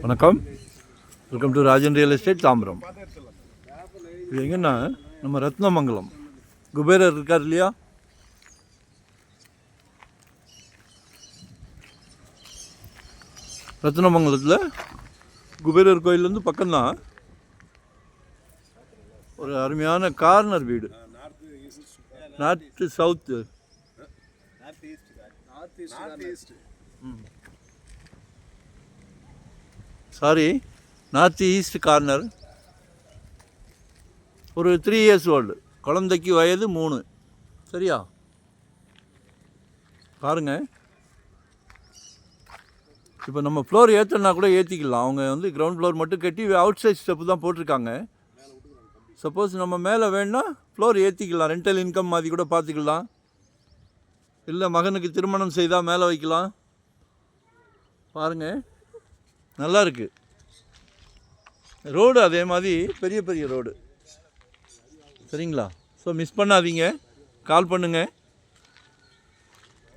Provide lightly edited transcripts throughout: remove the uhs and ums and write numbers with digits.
வணக்கம், welcome to Rajan real estate Tambaram. இது எங்கன்னா நம்ம ரத்னமங்கலம் குபேரர் இருக்கார் இல்லையா, ரத்னமங்கலத்தில் குபேரர் கோயிலேருந்து பக்கம்தான். ஒரு அருமையான கார்னர் வீடு, north south north east corner. ஒரு 3 இயர்ஸ் ஓல்டு, குழந்தைக்கு வயது 3. சரியா? பாருங்கள், இப்போ நம்ம ஃப்ளோர் ஏற்றனா கூட ஏற்றிக்கலாம். அவங்க வந்து கிரவுண்ட் ஃப்ளோர் மட்டும் கட்டி அவுட் சைட் ஸ்டெப்பு தான் போட்டிருக்காங்க. சப்போஸ் நம்ம மேலே வேணுன்னா ஃப்ளோர் ஏற்றிக்கலாம், ரெண்டல் இன்கம் மாதிரி கூட பார்த்துக்கலாம். இல்லை மகனுக்கு திருமணம் செய்தால் மேலே வைக்கலாம். பாருங்கள், நல்லா இருக்குது. ரோடு அதே மாதிரி பெரிய பெரிய ரோடு. சரிங்களா? ஸோ மிஸ் பண்ணாதீங்க, கால் பண்ணுங்கள்.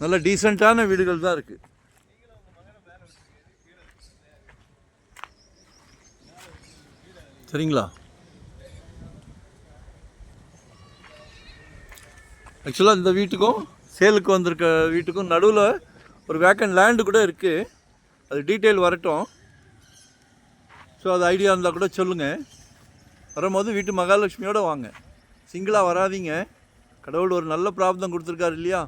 நல்ல டீசெண்டான வீடுகள் தான் இருக்குது. சரிங்களா? ஆக்சுவலாக இந்த வீட்டுக்கும் சேலுக்கு வந்திருக்க வீட்டுக்கும் நடுவில் ஒரு வேக்கண்ட் லேண்டு கூட இருக்குது. அது டீட்டெயில் வரட்டும். ஸோ அது ஐடியா இருந்தால் கூட சொல்லுங்கள். வரும்போது வீட்டு மகாலட்சுமியோடு வாங்க, சிங்கிளாக வராதிங்க. கடவுள் ஒரு நல்ல பிராப்தம் கொடுத்துருக்காரு இல்லையா,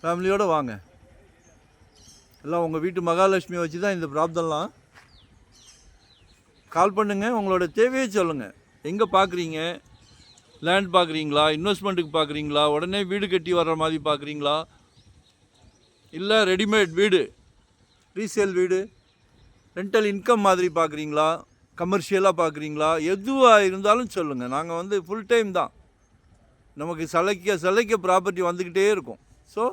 ஃபேமிலியோடு வாங்க. எல்லாம் உங்கள் வீட்டு மகாலட்சுமியை வச்சு தான் இந்த பிராப்தம்லாம். கால் பண்ணுங்கள், உங்களோட தேவையை சொல்லுங்கள். எங்கே பார்க்குறீங்க? லேண்ட் பார்க்குறீங்களா, இன்வெஸ்ட்மெண்ட்டுக்கு பார்க்குறீங்களா, உடனே வீடு கட்டி வர்ற மாதிரி பார்க்குறீங்களா, இல்லை ரெடிமேட் வீடு, ரீசேல் வீடு, ரெண்டல் இன்கம் மாதிரி பார்க்குறீங்களா, கமர்ஷியலாக பார்க்குறீங்களா, எதுவாக இருந்தாலும் சொல்லுங்கள். நாங்கள் வந்து ஃபுல் டைம் தான், நமக்கு சலைக்க ப்ராப்பர்ட்டி வந்துக்கிட்டே இருக்கும். ஸோ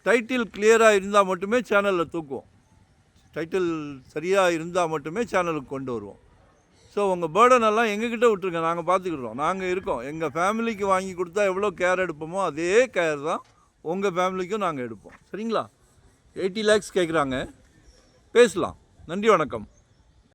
டைட்டில் கிளியராக இருந்தால் மட்டுமே சேனலில் தூக்குவோம். டைட்டில் சரியாக இருந்தால் மட்டுமே சேனலுக்கு கொண்டு வருவோம். ஸோ உங்கள் பேர்டனெல்லாம் எங்ககிட்ட விட்டுருங்க, நாங்கள் பார்த்துக்கிடுறோம். நாங்கள் இருக்கோம். எங்கள் ஃபேமிலிக்கு வாங்கி கொடுத்தா எவ்வளோ கேர் எடுப்போமோ அதே கேர் தான் உங்கள் ஃபேமிலிக்கும் நாங்கள் எடுப்போம். சரிங்களா? 80 lakhs கேட்குறாங்க, பேசலாம். நன்றி, வணக்கம்.